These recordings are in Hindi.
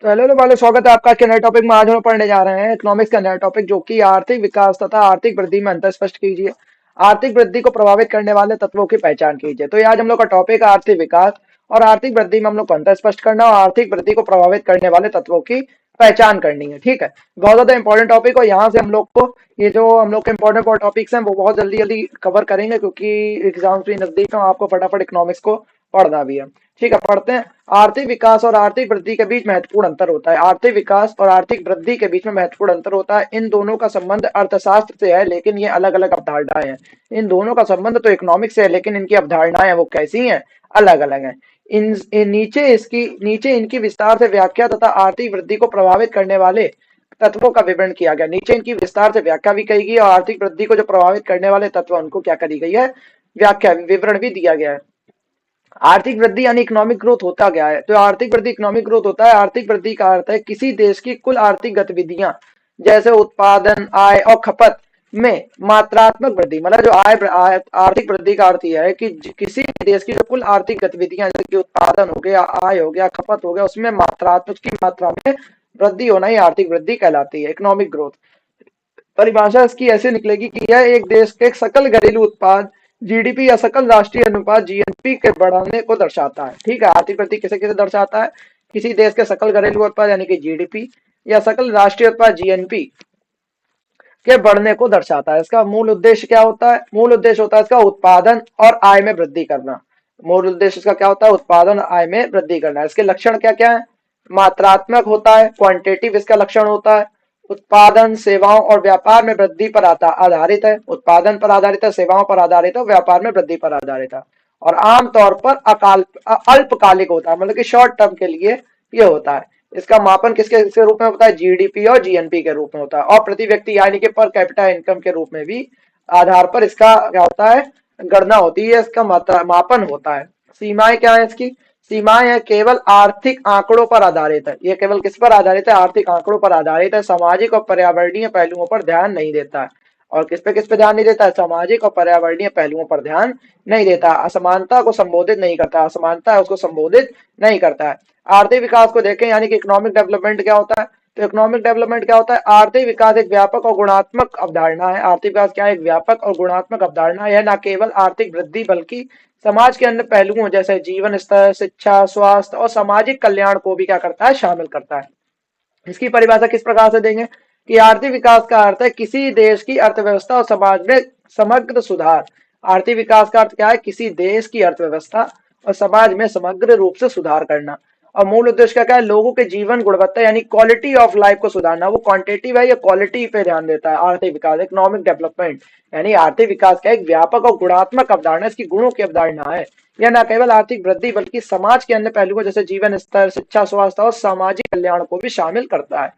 तो हेलो वाले स्वागत है आपका के नए टॉपिक में। आज हम पढ़ने जा रहे हैं इकोनॉमिक्स का नया टॉपिक जो कि आर्थिक विकास तथा आर्थिक वृद्धि में अंतर स्पष्ट कीजिए। आर्थिक वृद्धि को प्रभावित करने वाले तत्वों की पहचान कीजिए। तो ये आज हम लोग का टॉपिक है आर्थिक विकास और आर्थिक वृद्धि में हम लोग को अंतर स्पष्ट करना और आर्थिक वृद्धि को प्रभावित करने वाले तत्वों की पहचान करनी है। ठीक है, बहुत ज्यादा इंपॉर्टेंट टॉपिक और यहाँ से हम लोग को ये जो हम लोग के इंपॉर्टेंट टॉपिक्स हैं वो बहुत जल्दी जल्दी कवर करेंगे क्योंकि एग्जाम्स भी नजदीक है। आपको फटाफट इकोनॉमिक्स को पढ़ना भी है। ठीक है, पढ़ते हैं। आर्थिक विकास और आर्थिक वृद्धि के बीच महत्वपूर्ण अंतर होता है। आर्थिक विकास और आर्थिक वृद्धि के बीच में महत्वपूर्ण अंतर होता है। इन दोनों का संबंध अर्थशास्त्र से है लेकिन ये अलग अलग अवधारणाएं हैं। इन दोनों का संबंध तो इकोनॉमिक्स से है लेकिन इनकी अवधारणाएं वो कैसी हैं, अलग अलग हैं। नीचे इनकी विस्तार से व्याख्या तथा आर्थिक वृद्धि को प्रभावित करने वाले तत्वों का विवरण किया गया। नीचे इनकी विस्तार से व्याख्या भी कही गई और आर्थिक वृद्धि को जो प्रभावित करने वाले तत्व उनको क्या करी गई है, व्याख्या विवरण भी दिया गया है। आर्थिक वृद्धि यानी इकोनॉमिक ग्रोथ होता क्या है? तो आर्थिक वृद्धि इकोनॉमिक ग्रोथ होता है। आर्थिक वृद्धि का अर्थ है किसी देश की कुल आर्थिक गतिविधियां जैसे उत्पादन, आय और खपत में मात्रात्मक वृद्धि। मतलब जो आर्थिक वृद्धि का अर्थ यह है कि किसी देश की जो कुल आर्थिक गतिविधियां जैसे कि उत्पादन हो गया, आय हो गया, खपत हो गया, उसमें मात्रात्मक की मात्रा में वृद्धि होना ही आर्थिक वृद्धि कहलाती है, इकोनॉमिक ग्रोथ। परिभाषा इसकी ऐसे निकलेगी कि यह एक देश के सकल घरेलू उत्पाद जीडीपी या सकल राष्ट्रीय अनुपात जीएनपी के बढ़ने को दर्शाता है। ठीक है, आर्थिक वृद्धि किसे किसे दर्शाता है? किसी देश के सकल घरेलू उत्पाद यानी कि जीडीपी या सकल राष्ट्रीय उत्पाद जीएनपी के बढ़ने को दर्शाता है। इसका मूल उद्देश्य क्या होता है? मूल उद्देश्य होता है इसका उत्पादन और आय में वृद्धि करना। मूल उद्देश्य इसका क्या होता है? उत्पादन और आय में वृद्धि करना। इसके लक्षण क्या क्या है? मात्रात्मक होता है, क्वांटिटेटिव इसका लक्षण होता है। उत्पादन, सेवाओं और व्यापार में वृद्धि पर आधारित है। उत्पादन पर आधारित है, सेवाओं पर आधारित है, व्यापार में वृद्धि पर आधारित है। और आमतौर पर अल्पकालिक होता है, मतलब कि शॉर्ट टर्म के लिए ये होता है। इसका मापन किसके किसके रूप में होता है? जीडीपी और जीएनपी के रूप में होता है। और प्रति व्यक्ति यानी कि पर कैपिटा इनकम के रूप में भी आधार पर इसका क्या होता है, गणना होती है, इसका मापन होता है। सीमाएं क्या है इसकी? सीमाएं है केवल आर्थिक आंकड़ों पर आधारित है। ये केवल किस पर आधारित है? आर्थिक आंकड़ों पर आधारित है। सामाजिक और पर्यावरणीय पहलुओं पर ध्यान नहीं देता है। और किस पे ध्यान नहीं देता है? सामाजिक और पर्यावरणीय पहलुओं पर ध्यान नहीं देता। असमानता को संबोधित नहीं करता, असमानता है उसको संबोधित नहीं करता है। आर्थिक विकास को देखें यानी कि इकोनॉमिक डेवलपमेंट क्या होता है? तो इकोनॉमिक डेवलपमेंट क्या होता है? आर्थिक विकास एक व्यापक और गुणात्मक अवधारणा है। आर्थिक विकास क्या है? एक व्यापक और गुणात्मक अवधारणा है। न केवल आर्थिक वृद्धि बल्कि समाज के अन्य पहलुओं जैसे जीवन स्तर, शिक्षा, स्वास्थ्य और सामाजिक कल्याण को भी क्या करता है, शामिल करता है। इसकी परिभाषा किस प्रकार से देंगे कि आर्थिक विकास का अर्थ है किसी देश की अर्थव्यवस्था और समाज में समग्र सुधार। आर्थिक विकास का अर्थ क्या है? किसी देश की अर्थव्यवस्था और समाज में समग्र रूप से सुधार करना। और मूल उद्देश्य क्या है? लोगों के जीवन गुणवत्ता यानी क्वालिटी ऑफ लाइफ को सुधारना। वो क्वांटिटी है या क्वालिटी पे ध्यान देता है आर्थिक विकास, इकोनॉमिक डेवलपमेंट। यानी आर्थिक विकास का एक व्यापक और गुणात्मक अवधारणा, इसकी गुणों की अवधारणा है। यह न केवल आर्थिक वृद्धि बल्कि समाज के अन्य पहलुओं जैसे जीवन स्तर, शिक्षा, स्वास्थ्य और सामाजिक कल्याण को भी शामिल करता है।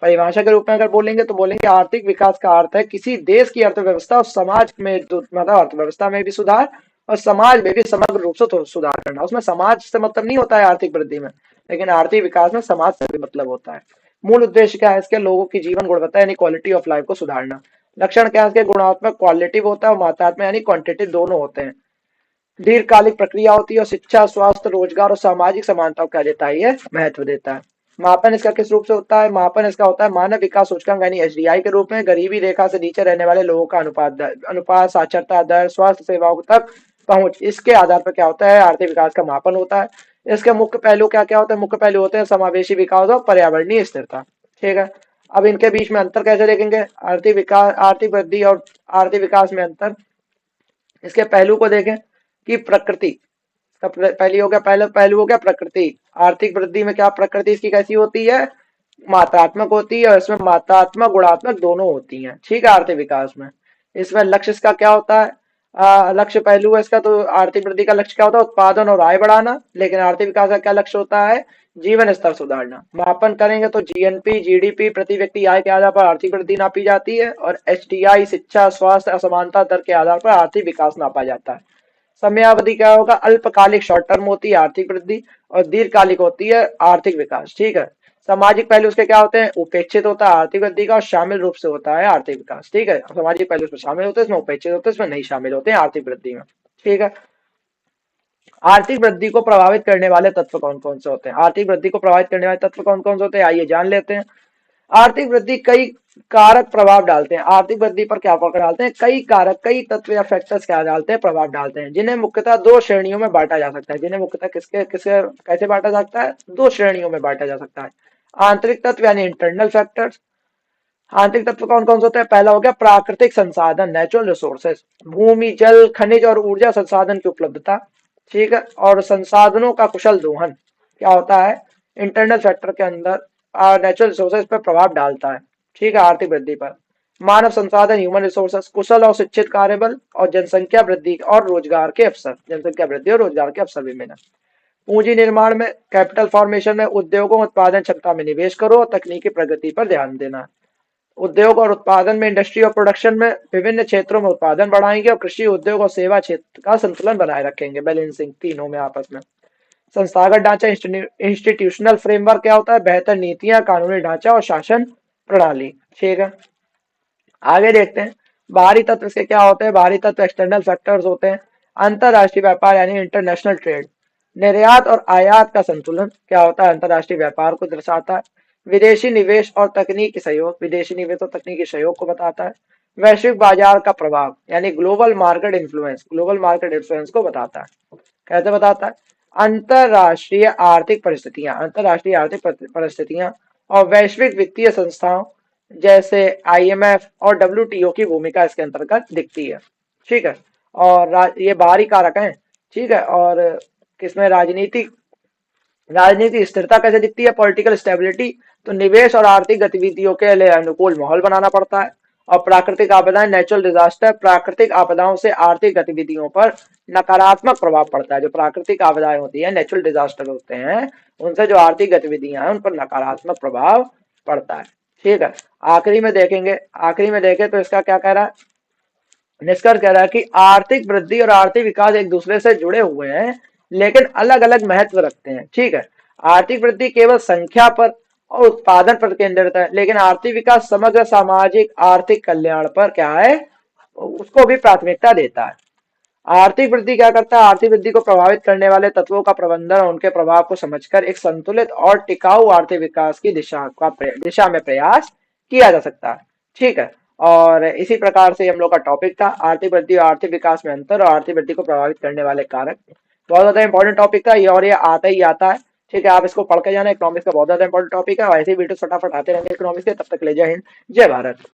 परिभाषा के रूप में अगर बोलेंगे तो बोलेंगे आर्थिक विकास का अर्थ है किसी देश की अर्थव्यवस्था और समाज में मतलब अर्थव्यवस्था में भी सुधार और समाज में भी समग्र रूप से सुधार करना। उसमें समाज से मतलब नहीं होता है आर्थिक वृद्धि में, लेकिन आर्थिक विकास में समाज से भी मतलब होता है। मूल उद्देश्य क्या है इसके? लोगों की जीवन गुणवत्ता यानी क्वालिटी ऑफ लाइफ को सुधारना। लक्षण क्या है इसके? गुणात्मक क्वालिटिव होता है और मात्रात्मक यानी क्वांटिटिव दोनों होते हैं। दीर्घकालिक प्रक्रिया होती है और शिक्षा, स्वास्थ्य, रोजगार और सामाजिक समानता को क्या देता है, ये महत्व देता है। मापन इसका किस रूप से होता है? मापन इसका होता है मानव विकास सूचकांक यानी एचडीआई के रूप में। गरीबी रेखा से नीचे रहने वाले लोगों का अनुपात, साक्षरता दर, स्वास्थ्य सेवाओं तक पहुंच, इसके आधार पर क्या होता है, आर्थिक विकास का मापन होता है। इसके मुख्य पहलू क्या क्या होते हैं? मुख्य पहलू होते हैं समावेशी विकास और पर्यावरणीय स्थिरता। ठीक है, अब इनके बीच में अंतर कैसे देखेंगे? आर्थिक विकास, आर्थिक वृद्धि और आर्थिक विकास में अंतर। इसके पहलू को देखें कि प्रकृति पहली हो गया, पहला पहलू हो गया प्रकृति। आर्थिक वृद्धि में क्या प्रकृति इसकी कैसी होती है? मात्रात्मक होती है और इसमें मात्रात्मक गुणात्मक दोनों होती हैं। ठीक है, आर्थिक विकास में इसमें लक्ष्य इसका क्या होता है? लक्ष्य पहलू है इसका, तो आर्थिक वृद्धि का लक्ष्य क्या होता है? उत्पादन और आय बढ़ाना। लेकिन आर्थिक विकास का क्या लक्ष्य होता है? जीवन स्तर सुधारना। मापन करेंगे तो जीएनपी, जीडीपी, प्रति व्यक्ति आय के आधार पर आर्थिक वृद्धि नापी जाती है और एचडीआई, शिक्षा, स्वास्थ्य, असमानता दर के आधार पर आर्थिक विकास नापा जाता है। समयावधि क्या होगा? अल्पकालिक शॉर्ट टर्म होती है आर्थिक वृद्धि और दीर्घकालिक होती है आर्थिक विकास। ठीक है, सामाजिक पहलू उसके क्या होते हैं? उपेक्षित होता है आर्थिक वृद्धि का और शामिल रूप से होता है आर्थिक विकास। ठीक है, सामाजिक पहलू उसमें शामिल होते हैं, इसमें उपेक्षित होते हैं, इसमें नहीं शामिल होते हैं आर्थिक वृद्धि में। ठीक है, आर्थिक वृद्धि को प्रभावित करने वाले तत्व कौन कौन से होते हैं? आर्थिक वृद्धि को प्रभावित करने वाले तत्व कौन कौन से होते हैं, आइए जान लेते हैं। आर्थिक वृद्धि कई कारक प्रभाव डालते हैं। आर्थिक वृद्धि पर क्या प्रभाव डालते हैं? कई कारक, कई तत्व या फैक्टर्स क्या डालते हैं, प्रभाव डालते हैं, जिन्हें मुख्यतः दो श्रेणियों में बांटा जा सकता है। जिन्हें मुख्यतः किसके किसके कैसे बांटा जा सकता है? दो श्रेणियों में बांटा जा सकता है। आंतरिक तत्व यानी इंटरनल फैक्टर्स। आंतरिक तत्व कौन कौन से होते हैं? पहला हो गया प्राकृतिक संसाधन, नेचुरल रिसोर्सेस, भूमि, जल, खनिज और ऊर्जा संसाधन की उपलब्धता। ठीक है, और संसाधनों का कुशल दोहन क्या होता है? इंटरनल फैक्टर के अंदर नेचुरल रिसोर्सेज पर प्रभाव डालता है। ठीक है, आर्थिक वृद्धि पर। मानव संसाधन, ह्यूमन रिसोर्सेस, कुशल और शिक्षित कार्यबल, और जनसंख्या वृद्धि और रोजगार के अवसर, जनसंख्या वृद्धि और रोजगार के अवसर भी मिला। पूंजी निर्माण में, कैपिटल फॉर्मेशन में, उद्योगों उत्पादन क्षमता में निवेश करो और तकनीकी प्रगति पर ध्यान देना। उद्योग और उत्पादन में, इंडस्ट्री और प्रोडक्शन में विभिन्न क्षेत्रों में उत्पादन बढ़ाएंगे और कृषि, उद्योग और सेवा क्षेत्र का संतुलन बनाए रखेंगे, बैलेंसिंग तीनों में आपस में। संस्थागत ढांचा, इंस्टीट्यूशनल फ्रेमवर्क क्या होता है? बेहतर नीतियां, कानूनी ढांचा और शासन प्रणाली। ठीक है, आगे देखते हैं। बाहरी तत्व इसके क्या होते हैं? बाहरी तत्व एक्सटर्नल फैक्टर्स होते हैं। अंतरराष्ट्रीय व्यापार यानी इंटरनेशनल ट्रेड, निर्यात और आयात का संतुलन क्या होता है? अंतरराष्ट्रीय व्यापार को दर्शाता है। विदेशी निवेश और तकनीकी सहयोग, विदेशी निवेश और तकनीकी सहयोग को बताता है। वैश्विक बाजार का प्रभाव यानी global market influence, global market influence को बताता है। कैसे बताता है? अंतरराष्ट्रीय आर्थिक परिस्थितियां, अंतरराष्ट्रीय आर्थिक परिस्थितियां और वैश्विक वित्तीय संस्थाओं जैसे आईएमएफ और डब्ल्यूटीओ की भूमिका इसके अंतर्गत दिखती है। ठीक है, और ये बाहरी कारक हैं। ठीक है, और किसमें? राजनीति स्थिरता कैसे दिखती है? पॉलिटिकल स्टेबिलिटी, तो निवेश और आर्थिक गतिविधियों के लिए अनुकूल माहौल बनाना पड़ता है। और प्राकृतिक आपदाएं, नेचुरल डिजास्टर, प्राकृतिक आपदाओं से आर्थिक गतिविधियों पर नकारात्मक प्रभाव पड़ता है। जो प्राकृतिक आपदाएं होती है, नेचुरल डिजास्टर होते हैं, उनसे जो आर्थिक गतिविधियां हैं उन पर नकारात्मक प्रभाव पड़ता है। ठीक है, आखिरी में देखेंगे, आखिरी में देखें तो इसका क्या कह रहा है? निष्कर्ष कह रहा है कि आर्थिक वृद्धि और आर्थिक विकास एक दूसरे से जुड़े हुए हैं, लेकिन अलग अलग महत्व रखते हैं। ठीक है, आर्थिक वृद्धि केवल संख्या पर और उत्पादन पर केंद्रित है, लेकिन आर्थिक विकास समग्र सामाजिक आर्थिक कल्याण पर क्या है? उसको भी प्राथमिकता देता है। आर्थिक वृद्धि क्या करता है? आर्थिक वृद्धि को प्रभावित करने वाले तत्वों का प्रबंधन और उनके प्रभाव को समझकर एक संतुलित और टिकाऊ आर्थिक विकास की दिशा में प्रयास किया जा सकता है। ठीक है, और इसी प्रकार से हम लोग का टॉपिक था आर्थिक वृद्धि और आर्थिक विकास में अंतर और आर्थिक वृद्धि को प्रभावित करने वाले कारक। बहुत ज्यादा इंपॉर्टेंट टॉपिक था ये, और ये आता ही आता है। ठीक है, आप इसको पढ़ के जाना, इकोनॉमिक्स का बहुत ज्यादा इंपॉर्टेंट टॉपिक है। और ऐसे वीडियो फटाफट आते रहेंगे इकोनॉमिक्स के। तब तक ले, जय हिंद, जय भारत।